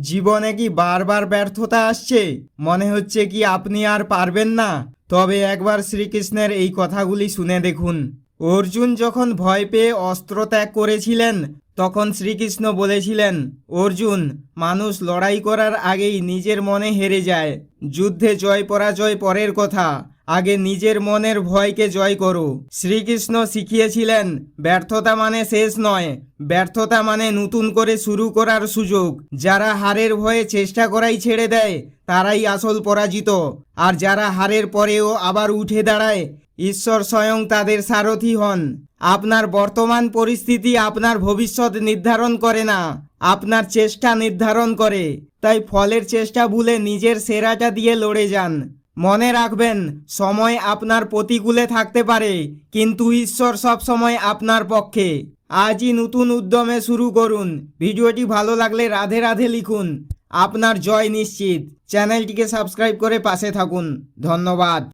জীবনে কি বারবার ব্যর্থতা আসছে? মনে হচ্ছে কি আপনি আর পারবেন না? তবে একবার শ্রীকৃষ্ণের এই কথাগুলি শুনে দেখুন। অর্জুন যখন ভয় পেয়ে অস্ত্র ত্যাগ করেছিলেন, তখন শ্রীকৃষ্ণ বলেছিলেন, অর্জুন, মানুষ লড়াই করার আগেই নিজের মনে হেরে যায়। যুদ্ধে জয় পরাজয় পরের কথা, আগে নিজের মনের ভয়কে জয় করো। শ্রীকৃষ্ণ শিখিয়েছিলেন, ব্যর্থতা মানে শেষ নয়, ব্যর্থতা মানে নতুন করে শুরু করার সুযোগ। যারা হারের ভয়ে চেষ্টা করাই ছেড়ে দেয়, তারাই আসল পরাজিত। আর যারা হারের পরেও আবার উঠে দাঁড়ায়, ঈশ্বর স্বয়ং তাদের সারথি হন। আপনার বর্তমান পরিস্থিতি আপনার ভবিষ্যৎ নির্ধারণ করে না, আপনার চেষ্টা নির্ধারণ করে। তাই ফলের চেষ্টা ভুলে নিজের সেরাটা দিয়ে লড়ে যান। মনে রাখবেন, সময় আপনার প্রতিকূলে থাকতে পারে, কিন্তু ঈশ্বর সব সময় আপনার পক্ষে। আজই নতুন উদ্যমে শুরু করুন। ভিডিওটি ভালো লাগলে রাধে রাধে লিখুন। আপনার জয় নিশ্চিত। চ্যানেলটিকে সাবস্ক্রাইব করে পাশে থাকুন। ধন্যবাদ।